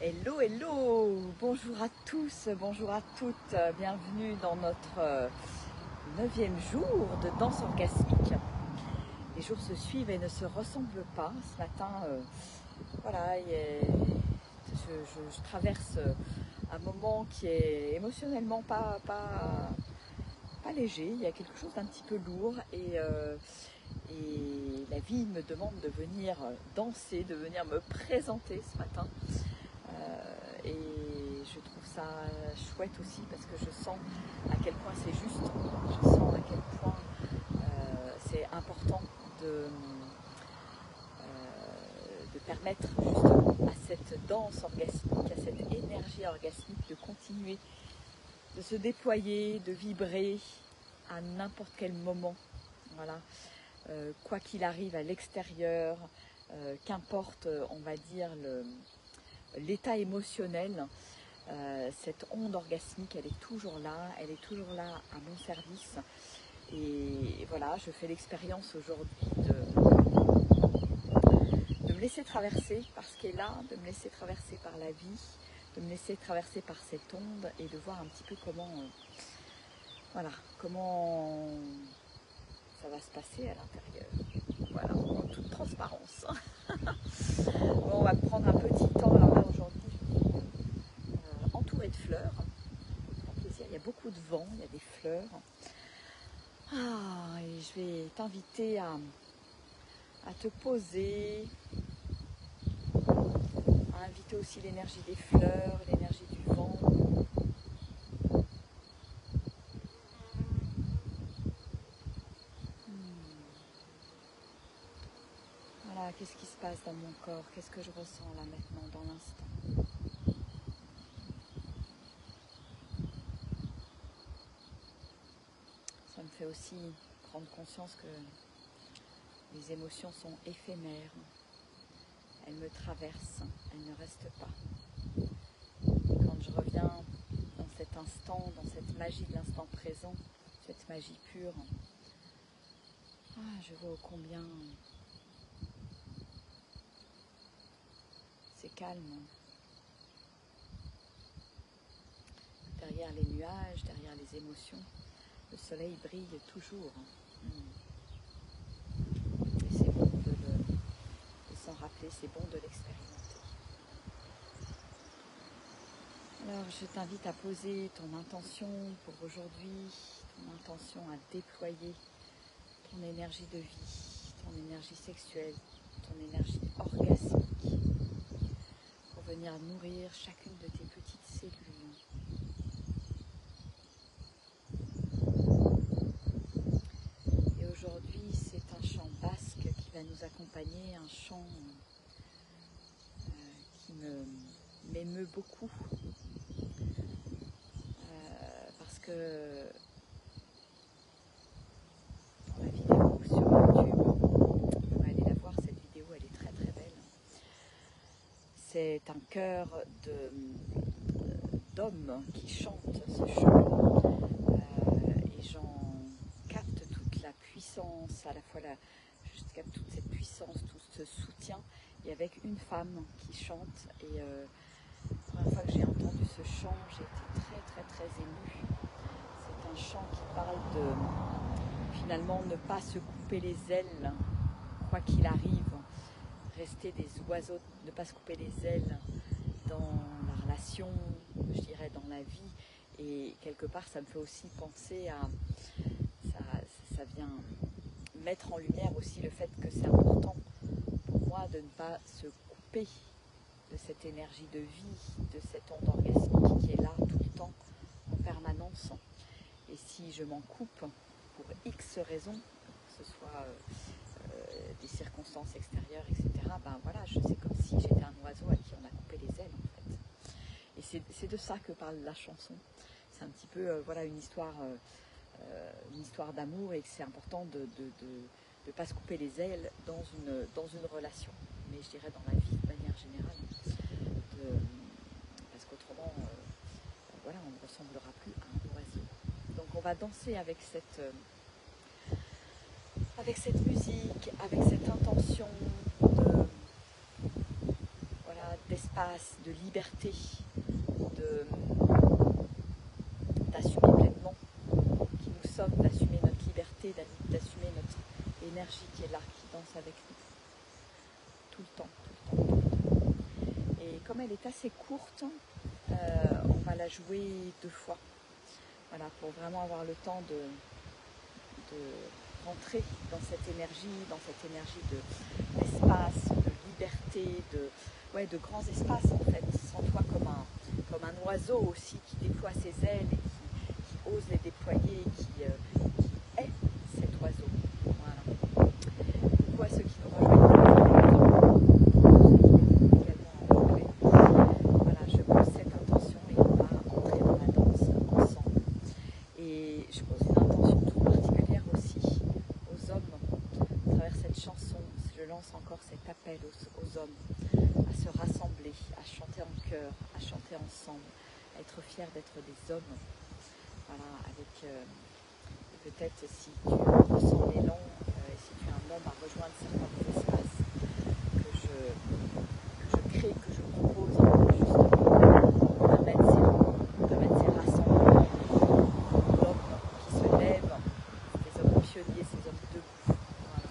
Hello, hello, bonjour à tous, bonjour à toutes, bienvenue dans notre 9e jour de danse orgasmique. Les jours se suivent et ne se ressemblent pas. Ce matin, voilà, je traverse un moment qui est émotionnellement pas léger. Il y a quelque chose d'un petit peu lourd et la vie me demande de venir danser, de venir me présenter ce matin. Et je trouve ça chouette aussi parce que je sens à quel point c'est juste, je sens à quel point c'est important de permettre justement à cette danse orgasmique, à cette énergie orgasmique de continuer, de se déployer, de vibrer à n'importe quel moment. Voilà. Quoi qu'il arrive à l'extérieur, qu'importe, on va dire, l'état émotionnel, cette onde orgasmique, elle est toujours là à mon service. Et voilà, je fais l'expérience aujourd'hui de me laisser traverser par ce qui est là, de me laisser traverser par la vie, de me laisser traverser par cette onde et de voir un petit peu comment, comment ça va se passer à l'intérieur. Voilà, en toute transparence. Bon, on va prendre un petit temps. Alors là, aujourd'hui, entourée de fleurs. Il y a beaucoup de vent, il y a des fleurs. Et je vais t'inviter à te poser, à inviter aussi l'énergie des fleurs, l'énergie du vent. Voilà, qu'est-ce qui se passe dans mon corps? Qu'est-ce que je ressens là maintenant, dans l'instant? Ça me fait aussi prendre conscience que les émotions sont éphémères. Elles me traversent, elles ne restent pas. Quand je reviens dans cet instant, dans cette magie de l'instant présent, cette magie pure, je vois ô combien c'est calme. Derrière les nuages, derrière les émotions, le soleil brille toujours. Et c'est bon de s'en rappeler, c'est bon de l'expérimenter. Alors je t'invite à poser ton intention pour aujourd'hui, ton intention à déployer ton énergie de vie, ton énergie sexuelle, ton énergie orgasmique pour venir nourrir chacune de tes petites cellules. Et aujourd'hui, c'est un chant basque qui va nous accompagner, un chant qui m'émeut beaucoup parce que dans la vidéo sur YouTube, on va aller la voir, cette vidéo, elle est très très belle. C'est un chœur d'hommes qui chantent ce chant et j'en capte toute la puissance, à la fois je capte toute cette puissance, tout ce soutien, et avec une femme qui chante. Et la première fois que j'ai entendu ce chant, j'ai été très très très émue. C'est un chant qui parle de finalement ne pas se couper les ailes, quoi qu'il arrive, rester des oiseaux, ne pas se couper les ailes dans la relation, je dirais dans la vie. Et quelque part, ça me fait aussi penser à ça vient mettre en lumière aussi le fait que c'est important pour moi de ne pas se couper de cette énergie de vie, de cette onde orgasmique qui est là tout le temps, en permanence. Et si je m'en coupe pour X raisons, que ce soit des circonstances extérieures, etc., ben voilà, c'est comme si j'étais un oiseau à qui on a coupé les ailes en fait. Et c'est de ça que parle la chanson. C'est un petit peu voilà, une histoire d'amour, et que c'est important de ne pas se couper les ailes dans une relation, mais je dirais dans la vie de manière générale, parce qu'autrement voilà, on ne ressemblera plus à un oiseau. Donc on va danser avec cette musique, avec cette intention d'espace, de liberté, d'assumer pleinement qui nous sommes, d'assumer notre liberté, d'assumer notre énergie qui est là, qui danse avec nous. Tout le temps, tout le temps, tout le temps. Et comme elle est assez courte, on va la jouer 2 fois. Voilà, pour vraiment avoir le temps de rentrer dans cette énergie d'espace, de liberté, de grands espaces en fait. Sens-toi comme un oiseau aussi qui déploie ses ailes et qui ose les déployer, qui est cet oiseau. Voilà. Coucou à ceux qui nous rejoignent également en replay. Voilà, je pose cette intention et on va entrer dans la danse ensemble. Et je pose une intention toute particulière aussi aux hommes. À travers cette chanson, je lance encore cet appel aux hommes à se rassembler, à chanter en chœur, à chanter ensemble, à être fiers d'être des hommes. Voilà, avec peut-être si tu ressens l'élan et si tu es un homme à rejoindre certains des espaces que je crée, que je propose justement, d'amener ces rassemblements d'hommes qui se lèvent, des hommes pionniers, ces hommes debout. Voilà.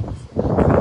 Allez, c'est parti.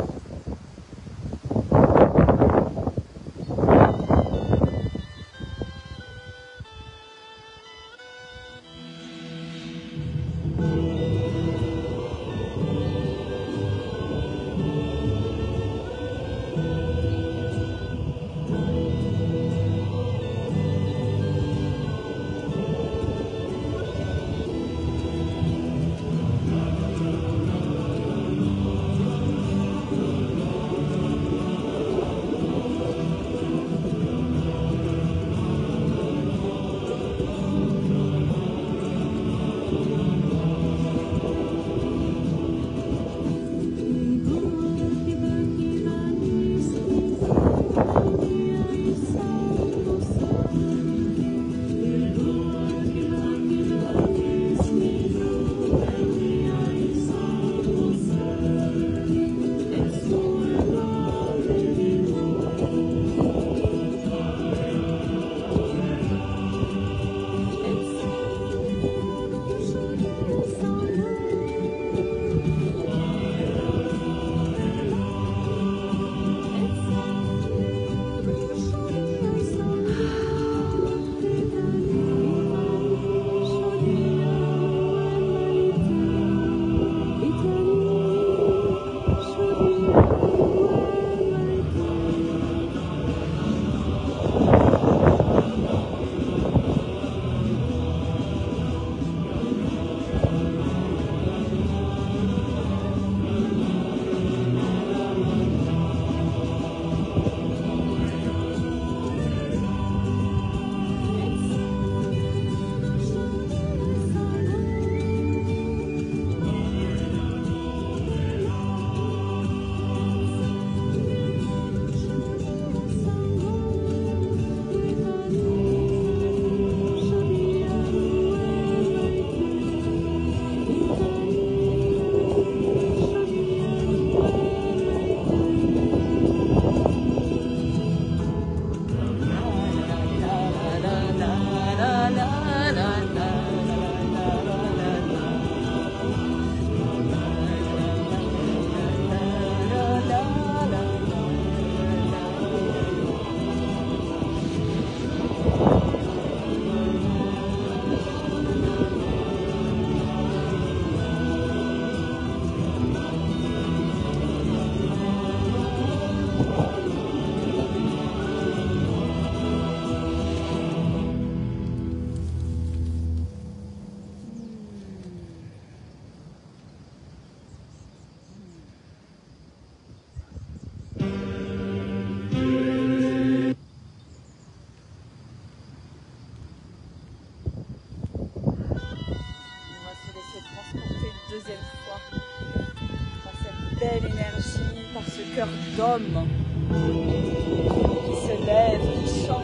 belle énergie par ce cœur d'homme qui se lève, qui chante,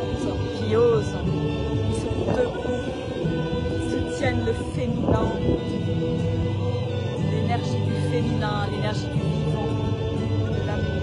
qui ose, qui sont debout, qui soutiennent le féminin, l'énergie du féminin, l'énergie du vivant, de l'amour.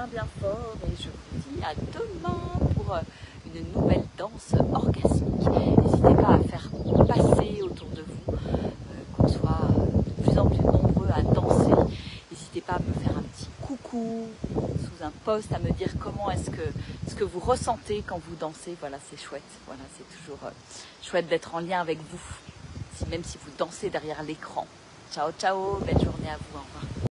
bien fort et je vous dis à demain pour une nouvelle danse orgasmique. N'hésitez pas à faire passer autour de vous, qu'on soit de plus en plus nombreux à danser. N'hésitez pas à me faire un petit coucou sous un post, à me dire comment est-ce que vous ressentez quand vous dansez. Voilà, c'est chouette. Voilà, c'est toujours chouette d'être en lien avec vous, même si vous dansez derrière l'écran. Ciao, ciao, belle journée à vous, au revoir.